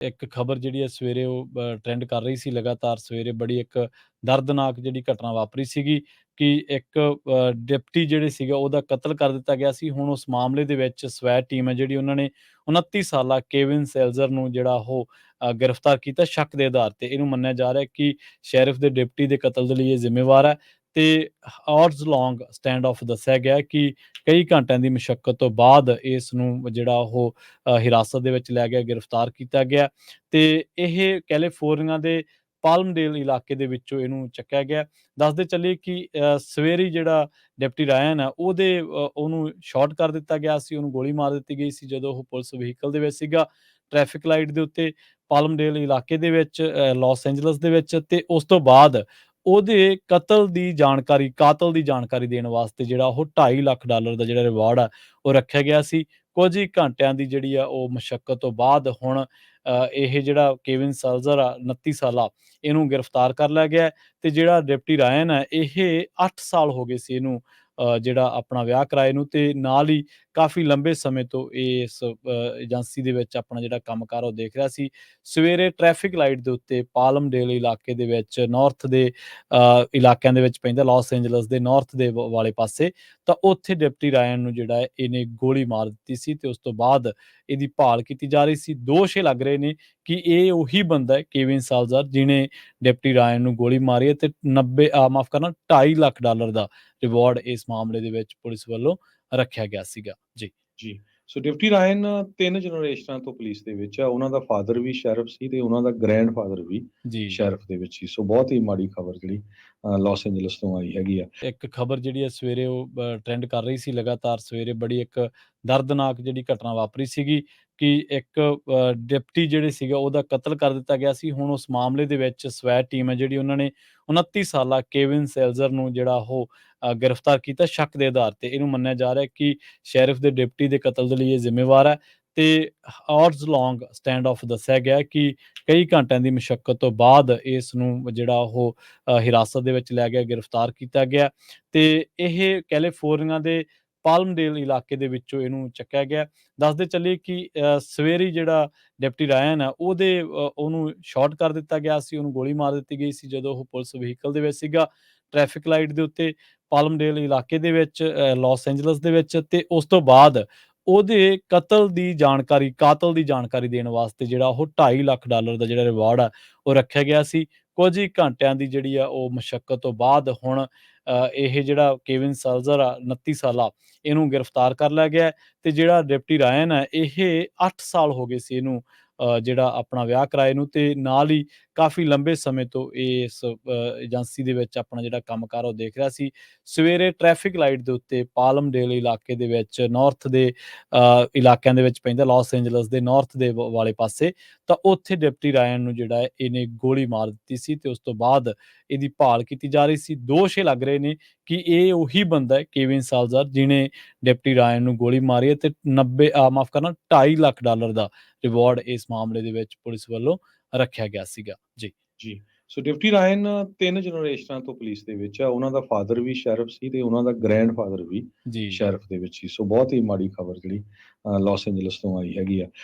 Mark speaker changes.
Speaker 1: ਇੱਕ ਖਬਰ ਜਿਹੜੀ ਹੈ ਸਵੇਰੇ ਉਹ ਟ੍ਰੈਂਡ ਕਰ ਰਹੀ ਸੀ ਲਗਾਤਾਰ ਸਵੇਰੇ ਬੜੀ ਇੱਕ ਦਰਦਨਾਕ ਜਿਹੜੀ ਘਟਨਾ ਵਾਪਰੀ ਸੀਗੀ ਕਿ ਇੱਕ ਡਿਪਟੀ ਜਿਹੜੇ ਸੀਗਾ ਉਹਦਾ ਕਤਲ ਕਰ ਦਿੱਤਾ ਗਿਆ ਸੀ। ਹੁਣ ਉਸ ਮਾਮਲੇ ਦੇ ਵਿੱਚ ਸਵੈ ਟੀਮ ਹੈ ਜਿਹੜੀ ਉਹਨਾਂ ਨੇ 29 ਸਾਲਾ ਕੇਵਿਨ ਸੈਲਜ਼ਰ ਨੂੰ ਜਿਹੜਾ ਉਹ ਗ੍ਰਿਫਤਾਰ ਕੀਤਾ ਸ਼ੱਕ ਦੇ ਆਧਾਰ ਤੇ। ਇਹਨੂੰ ਮੰਨਿਆ ਜਾ ਰਿਹਾ ਕਿ ਸ਼ੈਰਿਫ ਦੇ ਡਿਪਟੀ ਦੇ ਕਤਲ ਦੇ ਲਈ ਇਹ ਜ਼ਿੰਮੇਵਾਰ ਹੈ ਤੇ ਆਰਡਜ਼ ਲੌਂਗ ਸਟੈਂਡ ਆਫ ਦੱਸਿਆ ਗਿਆ ਕਿ ਕਈ ਘੰਟਿਆਂ ਦੀ ਮੁਸ਼ੱਕਤ ਤੋਂ ਬਾਅਦ ਇਸ ਨੂੰ ਜਿਹੜਾ ਉਹ ਹਿਰਾਸਤ ਦੇ ਵਿੱਚ ਲਿਆ ਗਿਆ, ਗ੍ਰਿਫਤਾਰ ਕੀਤਾ ਗਿਆ ਤੇ ਇਹ ਕੈਲੀਫੋਰਨੀਆ ਦੇ ਪਾਲਮਡੇਲ ਇਲਾਕੇ ਦੇ ਵਿੱਚੋਂ ਇਹਨੂੰ ਚੱਕਿਆ ਗਿਆ। ਦੱਸਦੇ ਚੱਲੀਏ ਕਿ ਸਵੇਰੇ ਹੀ ਜਿਹੜਾ ਡਿਪਟੀ ਰਾਇਨ ਆ ਉਹਨੂੰ ਸ਼ਾਟ ਕਰ ਦਿੱਤਾ ਗਿਆ ਸੀ, ਉਹਨੂੰ ਗੋਲੀ ਮਾਰ ਦਿੱਤੀ ਗਈ ਸੀ ਜਦੋਂ ਉਹ ਪੁਲਿਸ ਵਹੀਕਲ ਦੇ ਵਿੱਚ ਸੀਗਾ, ਟ੍ਰੈਫਿਕ ਲਾਈਟ ਦੇ ਉੱਤੇ ਪਾਲਮਡੇਲ ਇਲਾਕੇ ਦੇ ਵਿੱਚ ਲਾਸ ਐਂਜਲਸ ਦੇ ਵਿੱਚ। ਤੇ ਉਸ ਤੋਂ ਬਾਅਦ ਉਹਦੇ ਕਾਤਲ ਦੀ ਜਾਣਕਾਰੀ ਦੇਣ ਵਾਸਤੇ ਜਿਹੜਾ ਉਹ $2.5 ਲੱਖ ਦਾ ਜਿਹੜਾ ਰਿਵਾਰਡ ਆ ਉਹ ਰੱਖਿਆ ਗਿਆ ਸੀ। ਕੁਝ ਹੀ ਘੰਟਿਆਂ ਦੀ ਜਿਹੜੀ ਆ ਉਹ ਮੁਸ਼ੱਕਤ ਤੋਂ ਬਾਅਦ ਹੁਣ ਇਹ ਜਿਹੜਾ ਕੇਵਿਨ ਸੈਲਜ਼ਰ ਆ 29 ਸਾਲਾ, ਇਹਨੂੰ ਗ੍ਰਿਫਤਾਰ ਕਰ ਲਿਆ ਗਿਆ ਤੇ ਜਿਹੜਾ ਡਿਪਟੀ ਰਾਇਨ ਹੈ ਇਹ 8 ਸਾਲ ਹੋ ਗਏ ਸੀ ਇਹਨੂੰ ਜਿਹੜਾ ਆਪਣਾ ਵਿਆਹ ਕਰਾਏ ਨੂੰ ਤੇ ਨਾਲ ਹੀ ਕਾਫੀ ਲੰਬੇ ਸਮੇਂ ਤੋਂ ਇਸ ਏਜੰਸੀ ਦੇ ਵਿੱਚ ਆਪਣਾ ਜਿਹੜਾ ਕੰਮਕਾਰ ਉਹ ਦੇਖ ਰਿਹਾ ਸੀ। ਸਵੇਰੇ ਟ੍ਰੈਫਿਕ ਲਾਈਟ ਦੇ ਉੱਤੇ ਪਾਲਮਡੇਲ ਇਲਾਕੇ ਦੇ ਵਿੱਚ ਨਾਰਥ ਦੇ ਇਲਾਕਿਆਂ ਦੇ ਵਿੱਚ ਪੈਂਦਾ, ਲਾਸ ਐਂਜਲਸ ਦੇ ਨਾਰਥ ਦੇ ਵਾਲੇ ਪਾਸੇ, ਤਾਂ ਉੱਥੇ ਡਿਪਟੀ ਰਾਇਨ ਨੂੰ ਜਿਹੜਾ ਇਹਨੇ ਗੋਲੀ ਮਾਰ ਦਿੱਤੀ ਸੀ ਤੇ ਉਸ ਤੋਂ ਬਾਅਦ ਇਹਦੀ ਭਾਲ ਕੀਤੀ ਜਾ ਰਹੀ ਸੀ। ਦੋਸ਼ ਇਹ ਲੱਗ ਰਹੇ ਨੇ ਕਿ ਇਹ ਉਹੀ ਬੰਦਾ ਹੈ ਕੇਵਿਨ ਸੈਲਜ਼ਰ ਜਿਹਨੇ ਡਿਪਟੀ ਰਾਇਨ ਨੂੰ ਗੋਲੀ ਮਾਰੀ ਹੈ ਤੇ 2.5 ਲੱਖ ਦਾ ਰਿਵਾਰਡ ਇਸ ਮਾਮਲੇ ਦੇ ਵਿੱਚ ਪੁਲਿਸ ਵੱਲੋਂ ਰੱਖਿਆ ਗਿਆ ਸੀਗਾ। ਜੀ
Speaker 2: ਜੀ। ਸੋ ਡਿਪਟੀ ਰਾਇਨ 3 ਜਨਰੇਸ਼ਨਾਂ ਤੋਂ ਪੁਲਿਸ ਦੇ ਵਿੱਚ ਆ। ਉਹਨਾਂ ਦਾ ਫਾਦਰ ਵੀ ਸ਼ੈਰਿਫ ਸੀ ਤੇ ਉਹਨਾਂ ਦਾ ਗ੍ਰੈਂਡਫਾਦਰ ਵੀ
Speaker 1: ਜੀ
Speaker 2: ਸ਼ੈਰਿਫ ਦੇ ਵਿੱਚ ਸੀ। ਸੋ ਬਹੁਤ ਹੀ ਮਾੜੀ ਖਬਰ ਜਿਹੜੀ ਲਾਸ ਐਂਜਲਸ ਤੋਂ ਆਈ ਹੈਗੀ ਆ।
Speaker 1: ਇੱਕ ਖਬਰ ਜਿਹੜੀ ਹੈ ਸਵੇਰੇ ਉਹ ਟ੍ਰੈਂਡ ਕਰ ਰਹੀ ਸੀ ਲਗਾਤਾਰ ਸਵੇਰੇ ਬੜੀ ਇੱਕ ਦਰਦਨਾਕ ਜਿਹੜੀ ਘਟਨਾ ਵਾਪਰੀ ਸੀਗੀ ਕਿ ਇੱਕ ਡਿਪਟੀ ਜਿਹੜੇ ਸੀਗਾ ਉਹਦਾ ਕਤਲ ਕਰ ਦਿੱਤਾ ਗਿਆ ਸੀ। ਹੁਣ ਉਸ ਮਾਮਲੇ ਦੇ ਵਿੱਚ ਸਵੈ ਟੀਮ ਹੈ ਜਿਹੜੀ ਉਹਨਾਂ ਨੇ 29 ਸਾਲਾ ਕੇਵਿਨ ਸੈਲਜ਼ਰ ਨੂੰ ਜਿਹੜਾ ਉਹ ਗ੍ਰਿਫਤਾਰ ਕੀਤਾ ਸ਼ੱਕ ਦੇ ਆਧਾਰ ਤੇ। ਇਹਨੂੰ ਮੰਨਿਆ ਜਾ ਰਿਹਾ ਕਿ ਸ਼ੈਰਿਫ ਦੇ ਡਿਪਟੀ ਦੇ ਕਤਲ ਦੇ ਲਈ ਇਹ ਜ਼ਿੰਮੇਵਾਰ ਹੈ ਤੇ ਆਰਡਜ਼ ਲੌਂਗ ਸਟੈਂਡ ਆਫ ਦੱਸਿਆ ਗਿਆ ਕਿ ਕਈ ਘੰਟਿਆਂ ਦੀ ਮੁਸ਼ੱਕਤ ਤੋਂ ਬਾਅਦ ਇਸ ਨੂੰ ਜਿਹੜਾ ਉਹ ਹਿਰਾਸਤ ਦੇ ਵਿੱਚ ਲਿਆ ਗਿਆ, ਗ੍ਰਿਫਤਾਰ ਕੀਤਾ ਗਿਆ ਤੇ ਇਹ ਕੈਲੀਫੋਰਨੀਆ ਦੇ ਪਾਲਮਡੇਲ ਇਲਾਕੇ ਦੇ ਵਿੱਚੋਂ ਇਹਨੂੰ ਚੱਕਿਆ ਗਿਆ। ਦੱਸਦੇ ਚੱਲੀਏ ਕਿ ਸਵੇਰੇ ਹੀ ਜਿਹੜਾ ਡਿਪਟੀ ਰਾਇਨ ਆ ਉਹਨੂੰ ਸ਼ਾਟ ਕਰ ਦਿੱਤਾ ਗਿਆ ਸੀ, ਉਹਨੂੰ ਗੋਲੀ ਮਾਰ ਦਿੱਤੀ ਗਈ ਸੀ ਜਦੋਂ ਉਹ ਪੁਲਿਸ ਵਹੀਕਲ ਦੇ ਵਿੱਚ ਸੀਗਾ, ਟ੍ਰੈਫਿਕ ਲਾਈਟ ਦੇ ਉੱਤੇ ਪਾਲਮਡੇਲ ਇਲਾਕੇ ਦੇ ਵਿੱਚ ਲਾਸ ਐਂਜਲਸ ਦੇ ਵਿੱਚ। ਤੇ ਉਸ ਤੋਂ ਬਾਅਦ ਉਹਦੇ ਕਾਤਲ ਦੀ ਜਾਣਕਾਰੀ ਦੇਣ ਵਾਸਤੇ ਜਿਹੜਾ ਉਹ $2.5 ਲੱਖ ਦਾ ਜਿਹੜਾ ਰਿਵਾਰਡ ਆ ਉਹ ਰੱਖਿਆ ਗਿਆ ਸੀ। ਕੁਝ ਹੀ ਘੰਟਿਆਂ ਦੀ ਜਿਹੜੀ ਆ ਉਹ ਮੁਸ਼ੱਕਤ ਤੋਂ ਬਾਅਦ ਹੁਣ ਇਹ ਜਿਹੜਾ ਕੇਵਿਨ ਸੈਲਜ਼ਰ ਆ 29 ਸਾਲਾ, ਇਹਨੂੰ ਗ੍ਰਿਫਤਾਰ ਕਰ ਲਿਆ ਗਿਆ ਤੇ ਜਿਹੜਾ ਡਿਪਟੀ ਰਾਇਨ ਹੈ ਇਹ 8 ਸਾਲ ਹੋ ਗਏ ਸੀ ਇਹਨੂੰ ਜਿਹੜਾ ਆਪਣਾ ਵਿਆਹ ਕਰਾਏ ਨੂੰ ਤੇ ਨਾਲ ਹੀ ਕਾਫੀ ਲੰਬੇ ਸਮੇਂ ਤੋਂ ਇਸ ਏਜੰਸੀ ਦੇ ਵਿੱਚ ਆਪਣਾ ਜਿਹੜਾ ਕੰਮਕਾਰ ਉਹ ਦੇਖ ਰਿਹਾ ਸੀ। ਸਵੇਰੇ ਟ੍ਰੈਫਿਕ ਲਾਈਟ ਦੇ ਉੱਤੇ ਪਾਲਮਡੇਲ ਇਲਾਕੇ ਦੇ ਵਿੱਚ ਨਾਰਥ ਦੇ ਇਲਾਕਿਆਂ ਦੇ ਵਿੱਚ ਪੈਂਦਾ, ਲਾਸ ਐਂਜਲਸ ਦੇ ਨਾਰਥ ਦੇ ਵਾਲੇ ਪਾਸੇ, ਤਾਂ ਉੱਥੇ ਡਿਪਟੀ ਰਾਇਨ ਨੂੰ ਜਿਹੜਾ ਇਹਨੇ ਗੋਲੀ ਮਾਰ ਦਿੱਤੀ ਸੀ ਤੇ ਉਸ ਤੋਂ ਬਾਅਦ ਇਹਦੀ ਭਾਲ ਕੀਤੀ ਜਾ ਰਹੀ ਸੀ। ਦੋਸ਼ ਇਹ ਲੱਗ ਰਹੇ ਨੇ ਕਿ ਇਹ ਉਹੀ ਬੰਦਾ ਹੈ ਕੇਵਿਨ ਸੈਲਜ਼ਰ ਜਿਹਨੇ ਡਿਪਟੀ ਰਾਇਨ ਨੂੰ ਗੋਲੀ ਮਾਰੀ ਹੈ ਤੇ 2.5 ਲੱਖ ਦਾ ਰਿਵਾਰਡ ਇਸ ਮਾਮਲੇ ਦੇ ਵਿੱਚ ਪੁਲਿਸ ਵੱਲੋਂ ਰੱਖਿਆ ਗਿਆ ਸੀਗਾ। ਜੀ
Speaker 2: ਜੀ। ਸੋ ਡਿਪਟੀ ਰਾਇਨ 3 ਜਨਰੇਸ਼ਨਾਂ ਤੋਂ ਪੁਲਿਸ ਦੇ ਵਿੱਚ ਆ। ਉਹਨਾਂ ਦਾ ਫਾਦਰ ਵੀ ਸ਼ੈਰਿਫ ਸੀ ਤੇ ਉਹਨਾਂ ਦਾ ਗ੍ਰੈਂਡਫਾਦਰ ਵੀ
Speaker 1: ਜੀ
Speaker 2: ਸ਼ੈਰਿਫ ਦੇ ਵਿੱਚ ਸੀ। ਸੋ ਬਹੁਤ ਹੀ ਮਾੜੀ ਖਬਰ ਜਿਹੜੀ ਲਾਸ ਐਂਜਲਸ ਤੋਂ ਆਈ ਹੈਗੀ ਆ।